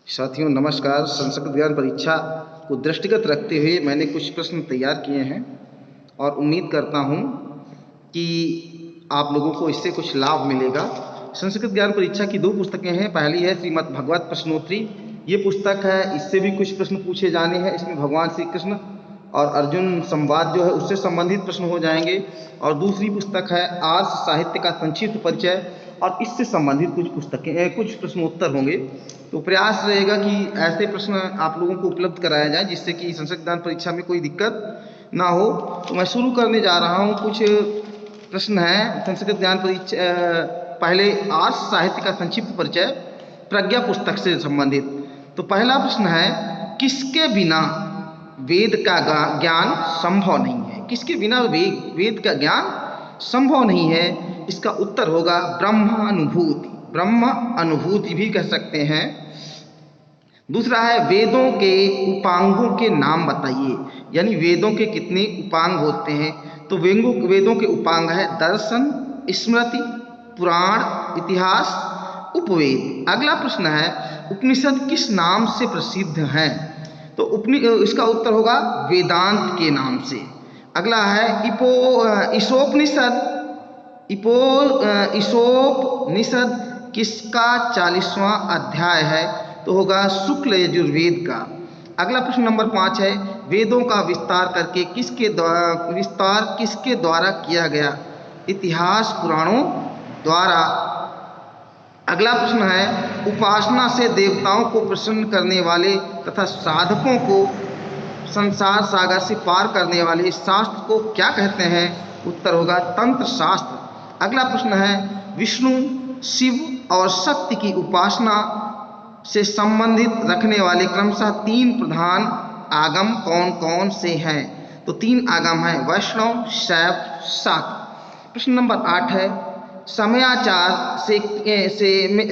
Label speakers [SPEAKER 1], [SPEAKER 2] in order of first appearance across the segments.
[SPEAKER 1] साथियों नमस्कार। संस्कृत ज्ञान परीक्षा को दृष्टिगत रखते हुए मैंने कुछ प्रश्न तैयार किए हैं और उम्मीद करता हूं कि आप लोगों को इससे कुछ लाभ मिलेगा। संस्कृत ज्ञान परीक्षा की दो पुस्तकें हैं। पहली है श्रीमद् भगवत प्रश्नोत्तरी। ये पुस्तक है, इससे भी कुछ प्रश्न पूछे जाने हैं। इसमें भगवान श्री कृष्ण और अर्जुन संवाद जो है उससे संबंधित प्रश्न हो जाएंगे। और दूसरी पुस्तक है आर्ष साहित्य का संक्षिप्त परिचय, और इससे संबंधित कुछ प्रश्नोत्तर होंगे। तो प्रयास रहेगा कि ऐसे प्रश्न आप लोगों को उपलब्ध कराया जाए जिससे कि संस्कृत ज्ञान परीक्षा में कोई दिक्कत ना हो। तो मैं शुरू करने जा रहा हूँ। कुछ प्रश्न हैं संस्कृत ज्ञान परीक्षा। पहले आर्ष साहित्य का संक्षिप्त परिचय, प्रज्ञा पुस्तक से संबंधित। तो पहला प्रश्न है, किसके बिना वेद का ज्ञान संभव नहीं है? किसके बिना वेद का ज्ञान संभव नहीं है? इसका उत्तर होगा ब्रह्मानुभूति। ब्रह्म अनुभूति भी कह सकते हैं। दूसरा है, वेदों के उपांगों के नाम बताइए। यानी वेदों के कितने उपांग होते हैं? तो वेदों के उपांग है दर्शन, स्मृति, पुराण, इतिहास, उपवेद। अगला प्रश्न है, उपनिषद किस नाम से प्रसिद्ध हैं? तो इसका उत्तर होगा वेदांत के नाम से। अगला है ईशोपनिषद। ईशोपनिषद किसका 40वां अध्याय है? तो होगा शुक्ल यजुर्वेद का। अगला प्रश्न नंबर 5 है, वेदों का विस्तार किसके द्वारा किया गया? इतिहास पुराणों द्वारा। अगला प्रश्न है, उपासना से देवताओं को प्रसन्न करने वाले तथा साधकों को संसार सागर से पार करने वाले शास्त्र को क्या कहते हैं? उत्तर होगा तंत्र शास्त्र। अगला प्रश्न है, विष्णु, शिव और शक्ति की उपासना से संबंधित रखने वाले क्रमशः 3 प्रधान आगम कौन कौन से हैं? तो 3 आगम हैं, वैष्णव, शैव, शाक्त। प्रश्न नंबर 8 है,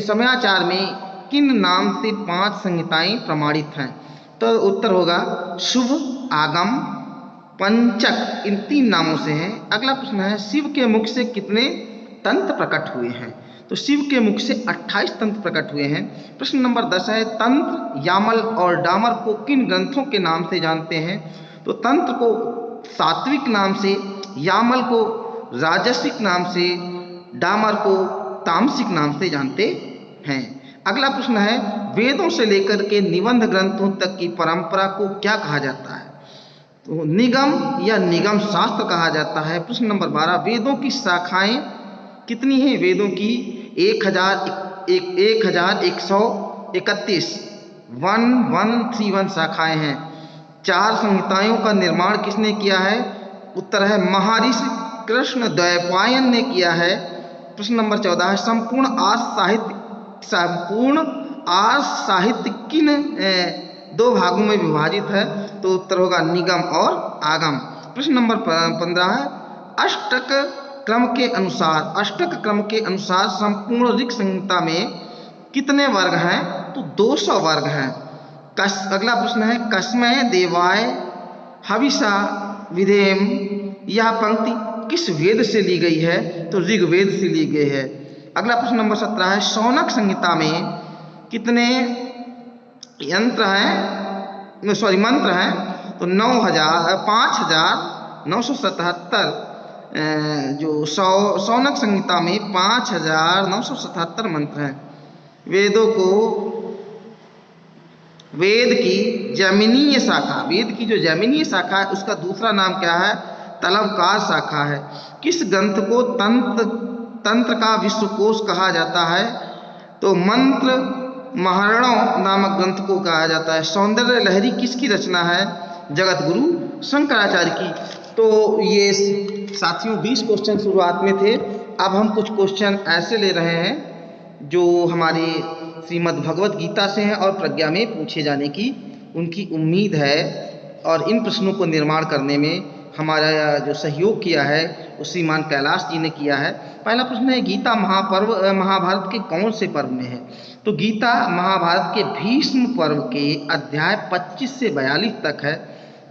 [SPEAKER 1] समयाचार में किन नाम से 5 संहिताएं प्रमाणित हैं? तो उत्तर होगा शुभ, आगम, पंचक, इन 3 नामों से हैं। अगला प्रश्न है, शिव के मुख से कितने तंत्र प्रकट हुए हैं? तो शिव के मुख से 28 तंत्र प्रकट हुए हैं। प्रश्न नंबर 10 है, तंत्र, यामल और डामर को किन ग्रंथों के नाम से जानते हैं? तो तंत्र को सात्विक नाम से, यामल को राजसिक नाम से, डामर को तामसिक नाम से जानते हैं। अगला प्रश्न है, वेदों से लेकर के निबंध ग्रंथों तक की परंपरा को क्या कहा जाता है? तो निगम या निगम शास्त्र कहा जाता है। प्रश्न नंबर 12, वेदों की शाखाएं कितनी हैं? वेदों की 1131 1131 शाखाएं हैं। 4 संहिताओं का निर्माण किसने किया है? उत्तर है महर्षि कृष्ण द्वैपायन ने किया है। प्रश्न नंबर 14 है, संपूर्ण आर्ष साहित्य किन 2 भागों में विभाजित है? तो उत्तर होगा निगम और आगम। प्रश्न नंबर 15 है, अष्टक क्रम के अनुसार संपूर्ण ऋक् संहिता में कितने वर्ग हैं? तो 200 वर्ग हैं। अगला प्रश्न है, कस्मै देवाय हविषा विधेम, यह पंक्ति किस वेद से ली गई है? तो ऋग्वेद से ली गई है। अगला प्रश्न नंबर 17 है, शौनक संहिता में कितने मंत्र हैं? तो 5977 जो शौनक संहिता में 5977 मंत्र हैं। वेद की जैमिनीय शाखा है, उसका दूसरा नाम क्या है? तलवकार शाखा है। किस ग्रंथ को तंत्र का विश्वकोश कहा जाता है? तो मंत्र महारणों नामक ग्रंथ को कहा जाता है। सौंदर्य लहरी किसकी रचना है? जगत गुरु शंकराचार्य की। तो ये साथियों 20 क्वेश्चन शुरुआत में थे। अब हम कुछ क्वेश्चन ऐसे ले रहे हैं जो हमारे श्रीमद् भगवत गीता से हैं और प्रज्ञा में पूछे जाने की उनकी उम्मीद है। और इन प्रश्नों को निर्माण करने में हमारा जो सहयोग किया है वो श्रीमान कैलाश जी ने किया है। पहला प्रश्न है, गीता महाभारत के कौन से पर्व में है? तो गीता महाभारत के भीष्म पर्व के अध्याय 25 से 42 तक है।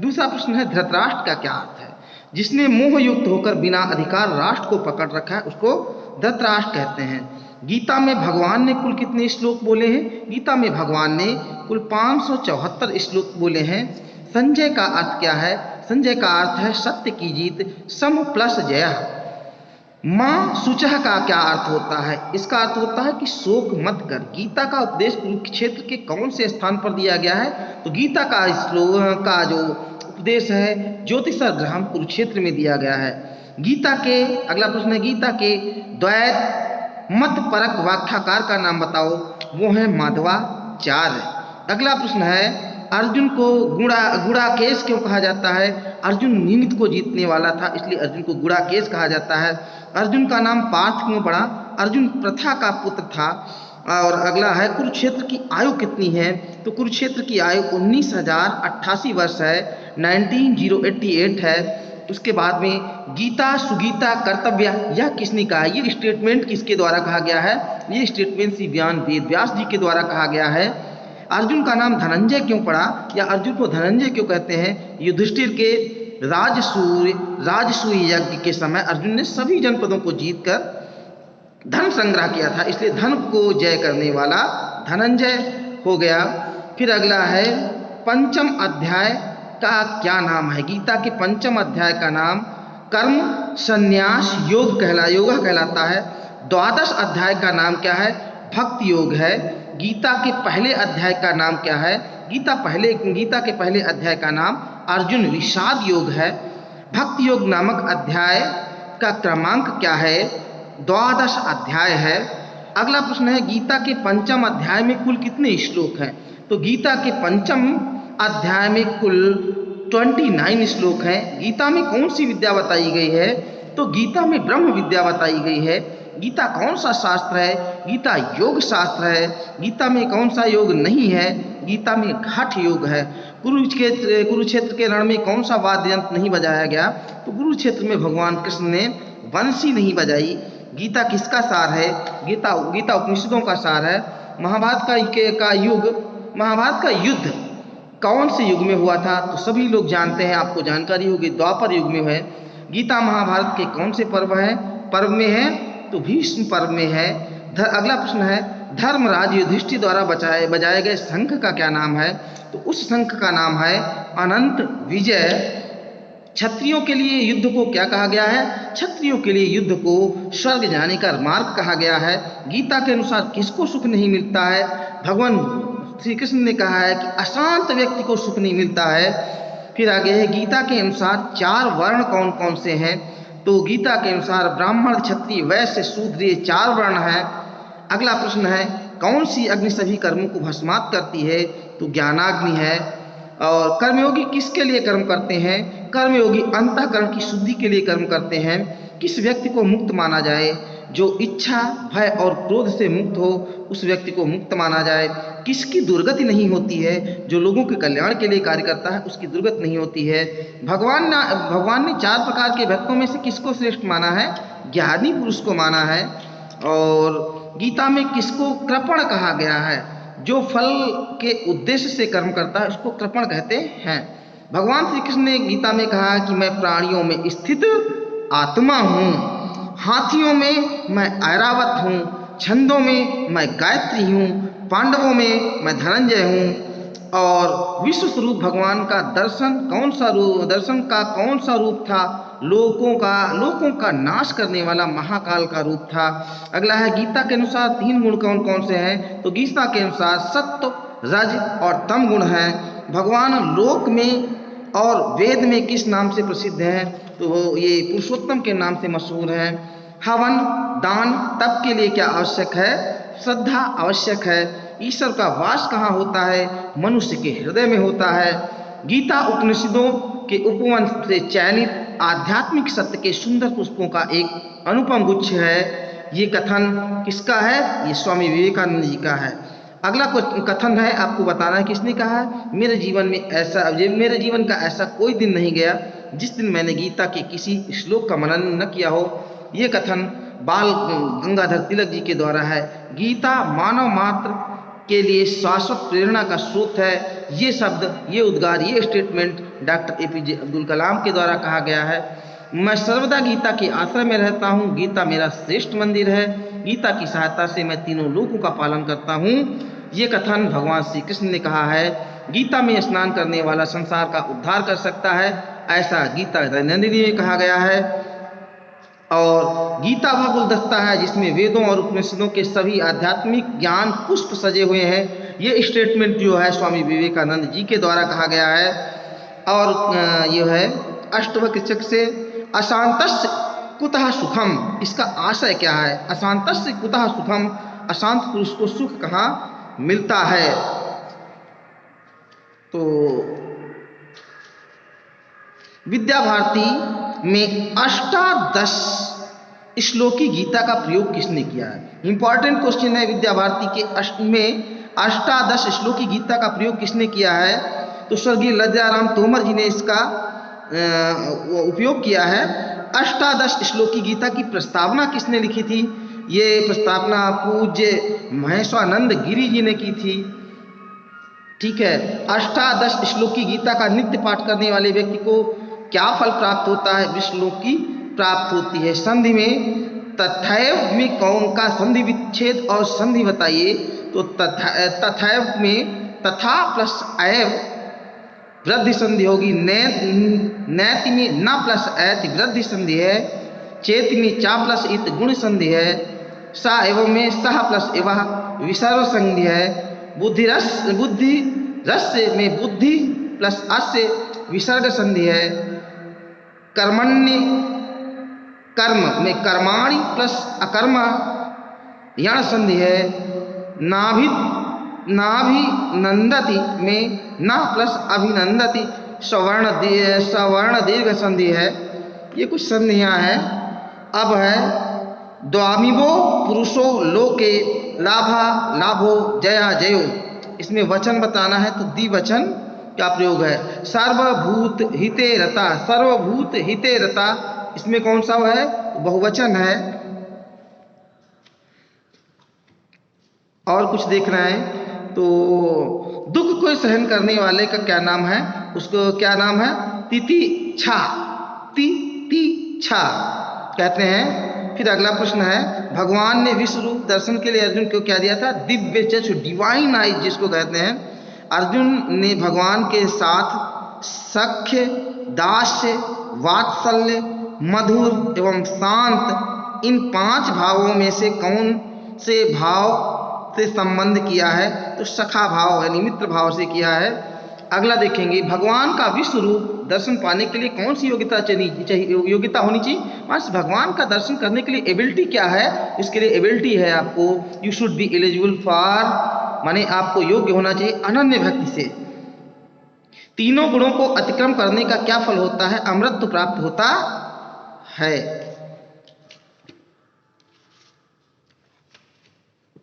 [SPEAKER 1] दूसरा प्रश्न है, धृतराष्ट्र का क्या अर्थ है? जिसने मोह युक्त होकर बिना अधिकार राष्ट्र को पकड़ रखा है उसको धृतराष्ट्र कहते हैं। गीता में भगवान ने कुल कितने श्लोक बोले हैं? गीता में भगवान ने कुल 574 श्लोक बोले हैं। संजय का अर्थ क्या है? संजय का अर्थ है सत्य की जीत, सम प्लस जय। मां शुचः का क्या अर्थ होता है? इसका अर्थ होता है कि शोक मत कर। गीता का उपदेश कुरुक्षेत्र के कौन से स्थान पर दिया गया है? तो गीता का श्लोक का जो उपदेश है ज्योतिषा ग्राम कुरुक्षेत्र में दिया गया है। गीता के अगला प्रश्न है, गीता के द्वैत मत परक व्याख्याकार का नाम बताओ। वो है माधवाचार्य। अगला प्रश्न है, अर्जुन को गुड़ाकेश क्यों कहा जाता है? अर्जुन निमित्त को जीतने वाला था, इसलिए अर्जुन को गुड़ाकेश कहा जाता है। अर्जुन का नाम पार्थ क्यों पड़ा? अर्जुन प्रथा का पुत्र था। और अगला है, कुरुक्षेत्र की आयु कितनी है? तो कुरुक्षेत्र की आयु 19,088 वर्ष है, 19,088 है। उसके बाद में गीता सुगीता कर्तव्य, यह किसने कहा? ये स्टेटमेंट किसके द्वारा कहा गया है? ये स्टेटमेंट श्री वेद व्यास जी के द्वारा कहा गया है। अर्जुन का नाम धनंजय क्यों पड़ा, या अर्जुन को धनंजय क्यों कहते हैं? युधिष्ठिर के राजसूय यज्ञ के समय अर्जुन ने सभी जनपदों को जीतकर धन संग्रह किया था, इसलिए धन को जय करने वाला धनंजय हो गया। फिर अगला है, पंचम अध्याय का क्या नाम है? गीता के पंचम अध्याय का नाम कर्म संन्यास योग कहलाता है। द्वादश अध्याय का नाम क्या है? भक्ति योग है। गीता के पहले अध्याय का नाम क्या है? गीता के पहले अध्याय का नाम अर्जुन विषाद योग है। भक्ति योग नामक अध्याय का क्रमांक क्या है? द्वादश अध्याय है। अगला प्रश्न है, गीता के पंचम अध्याय में कुल कितने श्लोक हैं? तो गीता के पंचम अध्याय में कुल 29 श्लोक हैं। गीता में कौन सी विद्या बताई गई है? तो गीता में ब्रह्म विद्या बताई गई है। गीता कौन सा शास्त्र है? गीता योग शास्त्र है। गीता में कौन सा योग नहीं है? गीता में घट योग है। कुरुक्षेत्र के रण में कौन सा वाद्य यंत्र नहीं बजाया गया? तो कुरुक्षेत्र में भगवान कृष्ण ने बंसी नहीं बजाई। गीता किसका सार है? गीता उपनिषदों का सार है। महाभारत का युद्ध कौन से युग में हुआ था? तो सभी लोग जानते हैं, आपको जानकारी होगी, द्वापर युग में है। गीता महाभारत के कौन से पर्व में है? तो भीष्म पर्व में है। अगला प्रश्न है, धर्मराज युधिष्ठिर द्वारा बजाए गए शंख का क्या नाम है? तो उस शंख का नाम है अनंत विजय। क्षत्रियों के लिए युद्ध को क्या कहा गया है? क्षत्रियों के लिए युद्ध को स्वर्ग जाने का मार्ग कहा गया है। गीता के अनुसार किसको सुख नहीं मिलता है? भगवान श्री कृष्ण ने कहा है कि अशांत व्यक्ति को सुख नहीं मिलता है। फिर आगे है, गीता के अनुसार 4 वर्ण कौन कौन से हैं? तो गीता के अनुसार ब्राह्मण क्षत्रिय वैश्य शूद्र, ये 4 वर्ण हैं। अगला प्रश्न है, कौन सी अग्नि सभी कर्मों को भस्मात करती है? तो ज्ञानाग्नि है। और कर्मयोगी किसके लिए कर्म करते हैं? कर्मयोगी अंतःकरण की शुद्धि के लिए कर्म करते हैं। किस व्यक्ति को मुक्त माना जाए? जो इच्छा भय और क्रोध से मुक्त हो, उस व्यक्ति को मुक्त माना जाए। किसकी दुर्गति नहीं होती है? जो लोगों के कल्याण के लिए कार्य करता है उसकी दुर्गति नहीं होती है। भगवान ने 4 प्रकार के भक्तों में से किसको श्रेष्ठ माना है? ज्ञानी पुरुष को माना है। और गीता में किसको कृपण कहा गया है? जो फल के उद्देश्य से कर्म करता है उसको कृपण कहते हैं। भगवान श्री कृष्ण ने गीता में कहा कि मैं प्राणियों में स्थित आत्मा हूँ, हाथियों में मैं ऐरावत हूँ, छंदों में मैं गायत्री हूँ, पांडवों में मैं धनंजय हूँ। और विश्व स्वरूप भगवान का दर्शन का कौन सा रूप था? लोकों का नाश करने वाला महाकाल का रूप था। अगला है, गीता के अनुसार 3 गुण कौन कौन से हैं? तो गीता के अनुसार सत्व रज और तम गुण हैं। भगवान लोक में और वेद में किस नाम से प्रसिद्ध हैं? तो ये पुरुषोत्तम के नाम से मशहूर है। हवन दान तप के लिए क्या आवश्यक है? श्रद्धा आवश्यक है। ईश्वर का वास कहाँ होता है? मनुष्य के हृदय में होता है। गीता उपनिषदों के उपवन से चयनित आध्यात्मिक सत्य के सुंदर पुष्पों का एक अनुपम गुच्छ है। ये कथन किसका है? ये स्वामी विवेकानंद जी का है। अगला कथन है, आपको बताना है किसने कहा है। मेरे जीवन का ऐसा कोई दिन नहीं गया जिस दिन मैंने गीता के किसी श्लोक का मनन न किया हो। ये कथन बाल गंगाधर तिलक जी के द्वारा है। गीता मानव मात्र के लिए शाश्वत प्रेरणा का स्रोत है। ये शब्द, ये उद्गार, ये statement doctor APJ Abdul Kalam के द्वारा कहा गया है। मैं सर्वदा गीता के आश्रय में रहता हूँ, गीता मेरा श्रेष्ठ मंदिर है, गीता की सहायता से मैं तीनों लोकों का पालन करता हूँ। ये कथन भगवान श्री कृष्ण ने कहा है। गीता में स्नान करने वाला संसार का उद्धार कर सकता है, ऐसा गीता दैनंदिनी में कहा गया है। और गीता वह गुलदस्ता है जिसमें वेदों और उपनिषदों के सभी आध्यात्मिक ज्ञान पुष्प सजे हुए हैं। ये स्टेटमेंट जो है स्वामी विवेकानंद जी के द्वारा कहा गया है। और यह है अष्टवक्र से अशांतस्य कुतः सुखम, इसका आशय क्या है? अशांतस्य कुतः सुखम, अशांत पुरुष को सुख कहाँ मिलता है? तो विद्या भारती में अष्टादश श्लोकी गीता का प्रयोग किसने किया है? इंपॉर्टेंट क्वेश्चन है। विद्या भारती के में अष्टादश श्लोकी गीता का प्रयोग किसने किया है? तो स्वर्गीय लज्जाराम तोमर जी ने इसका उपयोग किया है। अष्टादश श्लोकी गीता की प्रस्तावना किसने लिखी थी? ये प्रस्तावना पूज्य महेश्वरानंद गिरी जी ने की थी। ठीक है। अष्टादश श्लोकी गीता का नित्य पाठ करने वाले व्यक्ति को क्या फल प्राप्त होता है? विश्लोकी प्राप्त होती है। संधि में तथैव में कौन का संधि विच्छेद और संधि बताइए? तो तथैव में तथा प्लस एव वृद्धि संधि होगी। नैति में न प्लस ऐति वृद्धि संधि है। चेति में चा प्लस इत गुण संधि है। सा एवं में सह प्लस एवं विसर्ग संधि है। बुद्धि रस में बुद्धि प्लस अस्य विसर्ग संधि है। कर्मण्य कर्म में कर्माणि प्लस अकर्म यण संधि है। नाभिनंदति में न प्लस अभिनंदति सवर्ण दीर्घ संधि है। ये कुछ संधियां हैं। अब है द्वामिवो पुरुषो लोके लाभा लाभो जया जयो, इसमें वचन बताना है तो द्विवचन का प्रयोग है। सर्वभूत हिते रता, सर्वभूत हिते रता, इसमें कौन सा है? बहुवचन है। और कुछ देख रहे हैं तो दुख को सहन करने वाले का क्या नाम है? उसको क्या नाम है? तितिक्षा, तितिक्षा कहते हैं। फिर अगला प्रश्न है, भगवान ने विश्व रूप दर्शन के लिए अर्जुन को क्या दिया था? दिव्य चक्षु, डिवाइन आइज जिसको कहते हैं। अर्जुन ने भगवान के साथ सख्य, दास्य, वात्सल्य, मधुर एवं शांत, इन 5 भावों में से कौन से भाव से संबंध किया है? तो सखा भाव यानी मित्र भाव से किया है। अगला देखेंगे, भगवान का विश्व रूप दर्शन पाने के लिए कौन सी योग्यता योग्यता होनी चाहिए? बस भगवान का दर्शन करने के लिए एबिलिटी क्या है? इसके लिए एबिलिटी है आपको, you should be eligible for, माने आपको योग्य होना चाहिए अनन्य भक्ति से। तीनों गुणों को अतिक्रम करने का क्या फल होता है? अमृत प्राप्त होता है।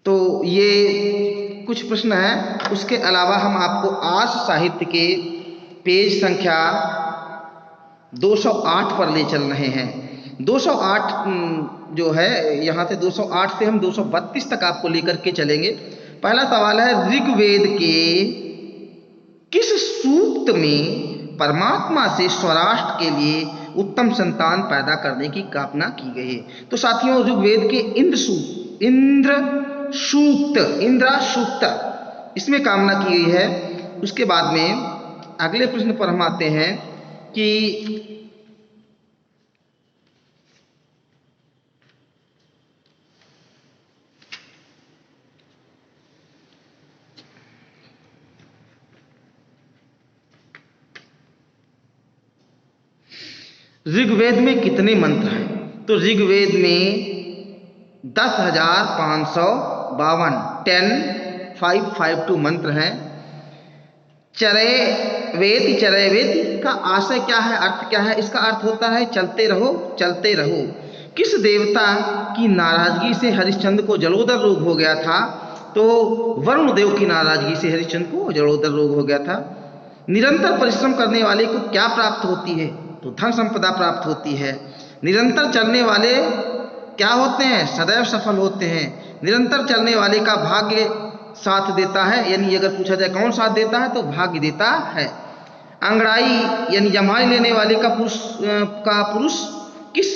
[SPEAKER 1] तो ये कुछ प्रश्न हैं। उसके अलावा हम आपको आज साहित्य के पेज संख्या 208 पर ले चल रहे हैं। 208 जो है, यहाँ से 208 से हम 232 तक आपको लेकर के चलेंगे। पहला सवाल है, ऋग्वेद के किस सूक्त में परमात्मा से स्वराष्ट्र के लिए उत्तम संतान पैदा करने की कामना की गई है? तो साथियों, ऋग्वेद के इंद्र सूक्त इसमें कामना की गई है। उसके बाद में अगले प्रश्न पर हम आते हैं कि ऋग्वेद में कितने मंत्र हैं? तो ऋग्वेद में 10,552 10,552 मंत्र हैं। चरैवेति का आशय क्या है? अर्थ क्या है? इसका अर्थ होता है चलते रहो, चलते रहो। किस देवता की नाराजगी से हरिश्चंद्र को जलोदर रोग हो गया था? तो वरुण देव की नाराजगी से हरिश्चंद्र को जलोदर रोग हो गया था। निरंतर परिश्रम करने वाले को क्या प्राप्त होती है? तो धन संपदा प्राप्त होती है। निरंतर चलने वाले क्या होते हैं? सदैव सफल होते हैं। निरंतर चलने वाले का भाग्य साथ देता है, यानी अगर पूछा जाए कौन साथ देता है तो भाग्य देता है। अंगड़ाई यानी जमाई लेने वाले का पुरुष किस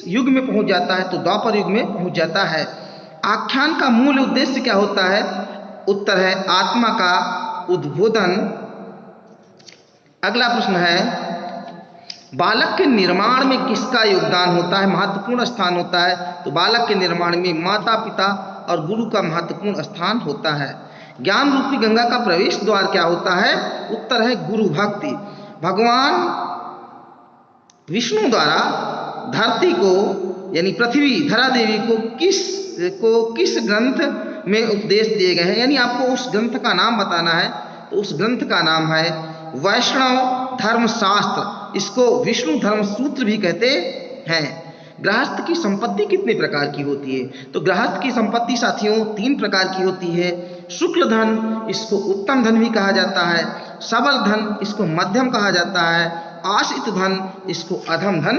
[SPEAKER 1] युग में पहुंच जाता है? तो द्वापर युग में पहुंच जाता है। आख्यान का मूल उद्देश्य क्या होता है? उत्तर है आत्मा का उद्बोधन। अगला प्रश्न है, बालक के निर्माण में किसका योगदान होता है, महत्वपूर्ण स्थान होता है? तो बालक के निर्माण में माता पिता और गुरु का महत्वपूर्ण स्थान होता है। ज्ञान रूपी गंगा का प्रवेश द्वार क्या होता है? उत्तर है गुरु भक्ति। भगवान विष्णु द्वारा धरती को यानी पृथ्वी धरा देवी को किस ग्रंथ में उपदेश दिए गए हैं? यानी आपको उस ग्रंथ का नाम बताना है। तो उस ग्रंथ का नाम है वैष्णव धर्मशास्त्र। इसको विष्णु धर्म सूत्र भी कहते हैं। गृहस्थ की संपत्ति कितने प्रकार की होती है? तो गृहस्थ की संपत्ति साथियों 3 प्रकार की होती है। शुक्ल धन, इसको उत्तम धन भी कहा जाता है। सबल धन, इसको मध्यम कहा जाता है। आश्रित धन, इसको अधम धन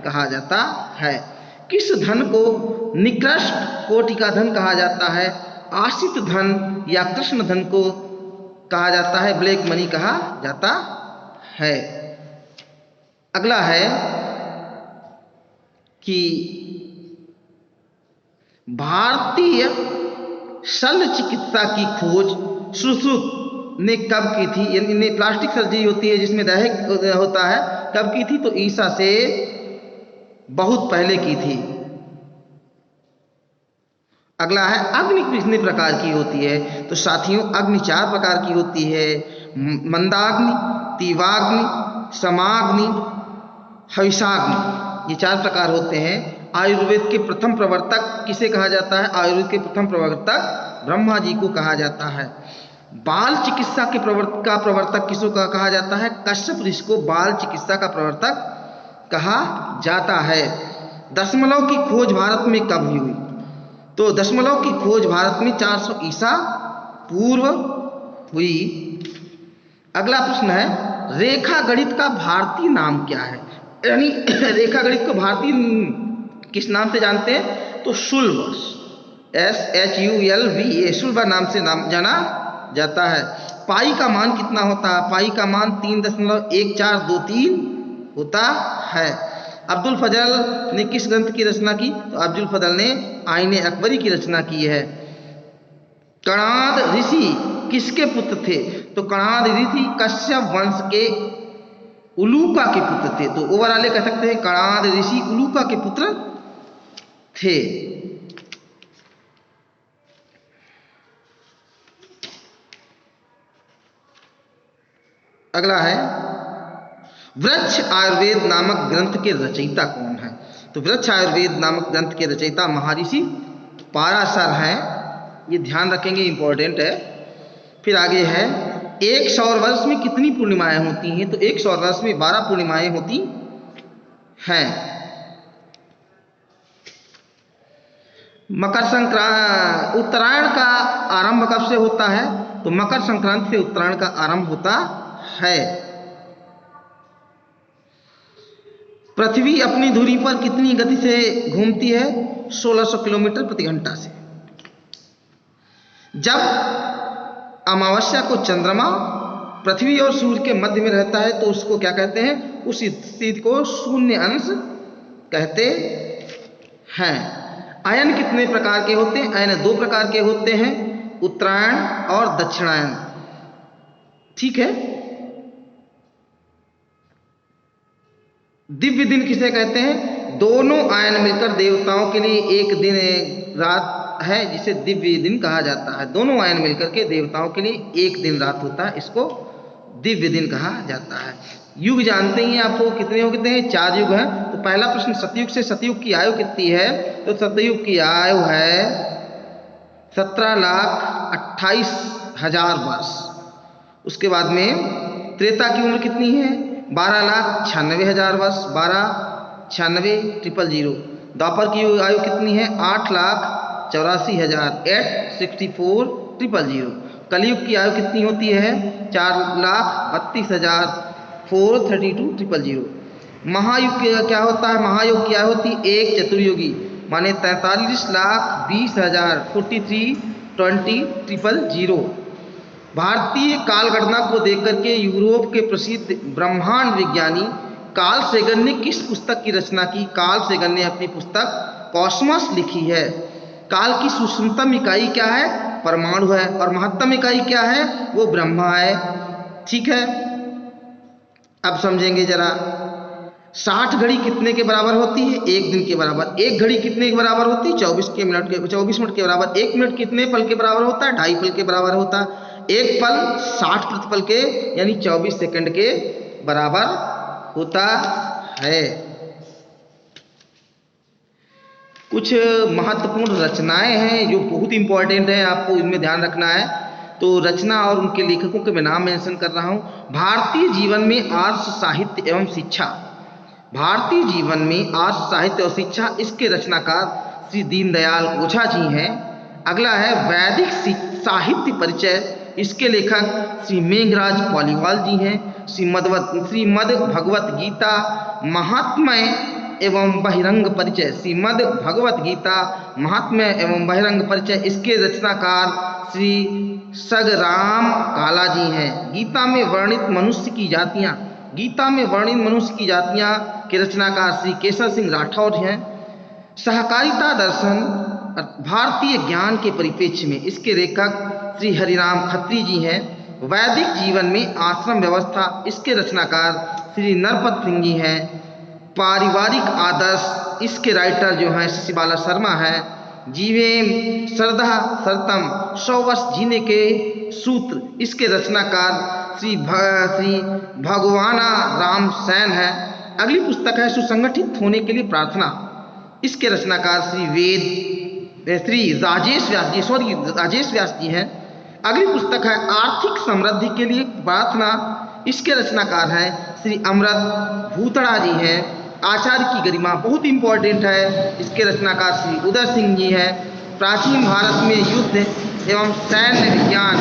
[SPEAKER 1] कहा जाता है। किस धन को निकृष्ट कोटि का धन कहा जाता है? आश्रित धन या कृष्ण धन को कहा जाता है, ब्लैक मनी कहा जाता है। अगला है कि भारतीय शल्य चिकित्सा की खोज सुश्रुत ने कब की थी? यानी प्लास्टिक सर्जरी होती है जिसमें दैहिक होता है, कब की थी? तो ईसा से बहुत पहले की थी। अगला है अग्नि कितने प्रकार की होती है? तो साथियों अग्नि 4 प्रकार की होती है। मंदाग्नि, तीव्राग्नि, समाग्नि, हविषाग्नि, ये 4 प्रकार होते हैं। आयुर्वेद के प्रथम प्रवर्तक किसे कहा जाता है? आयुर्वेद के प्रथम प्रवर्तक ब्रह्मा जी को कहा जाता है। बाल चिकित्सा के प्रवर्तक किसको कहा जाता है? कश्यप ऋषि को बाल चिकित्सा का प्रवर्तक कहा जाता है। दशमलव की खोज भारत में कब हुई? तो दशमलव की खोज भारत में 400 ईसा पूर्व हुई। अगला प्रश्न है, रेखा गणित का भारतीय नाम क्या है? यानी रेखा गणित को भारतीय किस नाम से जानते हैं? तो शुल्ब, SHULB, शुल्ब नाम से जाना जाता है। पाई का मान कितना होता है? पाई का मान 3.1423 होता है। अब्दुल फजल ने किस ग्रंथ की रचना की? तो अब्दुल फजल ने आईने अकबरी की रचना की है। कणाद ऋषि किसके पुत्र थे? तो कणाद ऋषि कश्यप वंश के उलूका के पुत्र थे। तो ओवरऑल कह सकते हैं कणाद ऋषि उलूका के पुत्र थे। अगला है, वृक्ष आयुर्वेद नामक ग्रंथ के रचयिता कौन है? तो वृक्ष आयुर्वेद नामक ग्रंथ के रचयिता महर्षि पाराशर हैं। ये ध्यान रखेंगे, इंपॉर्टेंट है। फिर आगे है, एक सौर वर्ष में कितनी पूर्णिमाएं होती हैं? तो एक सौर वर्ष में 12 पूर्णिमाएं होती हैं। मकर संक्रांति, उत्तरायण का आरंभ कब से होता है? तो मकर संक्रांति से उत्तरायण का आरंभ होता है। पृथ्वी अपनी धुरी पर कितनी गति से घूमती है? 1600 किलोमीटर प्रति घंटा से। जब अमावस्या को चंद्रमा पृथ्वी और सूर्य के मध्य में रहता है तो उसको क्या कहते हैं? उस स्थिति को शून्य अंश कहते हैं। अयन कितने प्रकार के होते हैं? अयन 2 प्रकार के होते हैं, उत्तरायण और दक्षिणायन। ठीक है। दिव्य दिन किसे कहते हैं? दोनों आयन मिलकर देवताओं के लिए एक दिन रात है जिसे दिव्य दिन कहा जाता है। दोनों आयन मिलकर के देवताओं के लिए एक दिन रात होता है, इसको दिव्य दिन कहा जाता है। युग जानते ही आपको कितने हो गए हैं? 4 युग हैं। तो पहला प्रश्न, सतयुग से सतयुग की आयु कितनी है? तो सतयुग की आयु है 17,28,000 वर्ष। उसके बाद में त्रेता की उम्र कितनी है? 12,96,000 वर्ष, 12,96,000। द्वापर की आयु कितनी है? 8,84,000, 8,64,000। कलयुग की आयु कितनी होती है? 4,32,000, 4,32,000। महायुग क्या होता है? महायुग की आयु होती है एक चतुर्युगी, माने 43,20,000, 43,20,000। भारतीय काल गणना को देख करके यूरोप के प्रसिद्ध ब्रह्मांड विज्ञानी कार्ल सेगन ने किस पुस्तक की रचना की? कार्ल सेगन ने अपनी पुस्तक कॉस्मॉस लिखी है। काल की सूक्ष्मतम इकाई क्या है? परमाणु है। और महत्तम इकाई क्या है? वो ब्रह्मा है। ठीक है, अब समझेंगे जरा। 60 घड़ी कितने के बराबर होती है? 1 दिन के बराबर। 1 घड़ी कितने के बराबर होती है? 24 मिनट के बराबर। 1 मिनट कितने पल के बराबर होता है? 2.5 पल के बराबर होता है। 1 पल 60 प्रतिपल के यानी 24 सेकंड के बराबर होता है। कुछ महत्वपूर्ण रचनाएं हैं जो बहुत इंपॉर्टेंट है, आपको इनमें ध्यान रखना है। तो रचना और उनके लेखकों के मैं नाम मेंशन कर रहा हूं। भारतीय जीवन में आर्ष साहित्य एवं शिक्षा। भारतीय जीवन में आर्ष साहित्य और शिक्षा, इसके रचनाकार श्री दीनदयाल ओझा जी हैं। अगला है वैदिक साहित्य परिचय, इसके लेखक श्री मेघराज पॉलीवाल जी हैं। श्रीमद् भगवत गीता महात्म्य एवं बहिरंग परिचय, श्रीमद् भगवत गीता महात्म्य एवं बहिरंग परिचय, इसके रचनाकार श्री सगराम काला जी हैं। गीता में वर्णित मनुष्य की जातियां, गीता में वर्णित मनुष्य की जातियां के रचनाकार श्री केशव सिंह राठौर हैं। सहकारिता दर्शन भारतीय ज्ञान के परिप्रेक्ष्य में, इसके लेखक श्री हरिराम खत्री जी हैं। वैदिक जीवन में आश्रम व्यवस्था, इसके रचनाकार श्री नरपत सिंह जी हैं। पारिवारिक आदर्श, इसके राइटर जो हैं श्री बाला शर्मा है। जीवेम श्रद्धा सरतम 100 वर्ष जीने के सूत्र, इसके रचनाकार श्री भगवाना राम सैन है। अगली पुस्तक है सुसंगठित होने के लिए प्रार्थना, इसके रचनाकार श्री राजेश व्यास जी हैं। अगली पुस्तक है आर्थिक समृद्धि के लिए प्रार्थना, इसके रचनाकार हैं श्री अमृत भूतड़ा जी हैं। आचार्य की गरिमा बहुत इंपॉर्टेंट है, इसके रचनाकार श्री उदय सिंह जी हैं। प्राचीन भारत में युद्ध एवं सैन्य विज्ञान,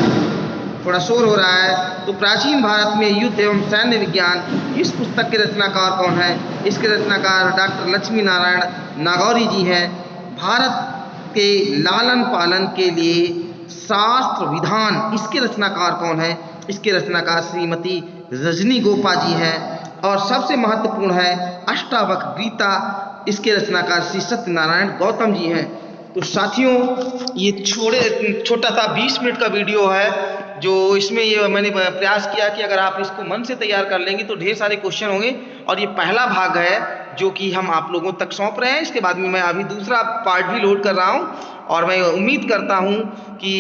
[SPEAKER 1] थोड़ा शोर हो रहा है, तो प्राचीन भारत में युद्ध एवं सैन्य विज्ञान, इस पुस्तक के रचनाकार कौन है? इसके रचनाकार डॉक्टर लक्ष्मी नारायण नागौरी जी हैं। भारत के लालन पालन के लिए शास्त्र विधान, इसके रचनाकार कौन है? इसके रचनाकार श्रीमती रजनी गोपा जी हैं। और सबसे महत्वपूर्ण है अष्टावक्र गीता, इसके रचनाकार श्री सत्यनारायण गौतम जी हैं। तो साथियों, ये छोटा सा 20 मिनट का वीडियो है, जो इसमें ये मैंने प्रयास किया कि अगर आप इसको मन से तैयार कर लेंगे तो ढेर सारे क्वेश्चन होंगे। और ये पहला भाग है जो कि हम आप लोगों तक सौंप रहे हैं। इसके बाद में मैं अभी दूसरा पार्ट भी लोड कर रहा हूँ और मैं उम्मीद करता हूँ कि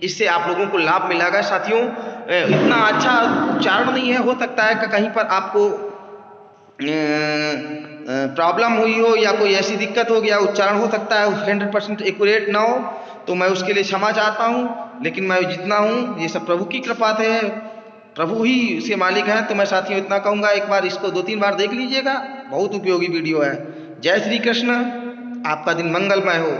[SPEAKER 1] इससे आप लोगों को लाभ मिलेगा। साथियों, इतना अच्छा उच्चारण नहीं है, हो सकता है कि कहीं पर आपको प्रॉब्लम हुई हो या कोई ऐसी दिक्कत हो गया, उच्चारण हो सकता है 100% एक्यूरेट ना हो, तो मैं उसके लिए क्षमा चाहता हूँ। लेकिन मैं जितना हूँ ये सब प्रभु की कृपा से है, प्रभु ही इसके मालिक हैं। तो मैं साथियों इतना कहूँगा, एक बार इसको 2-3 बार देख लीजिएगा, बहुत उपयोगी वीडियो है। जय श्री कृष्ण, आपका दिन मंगलमय हो।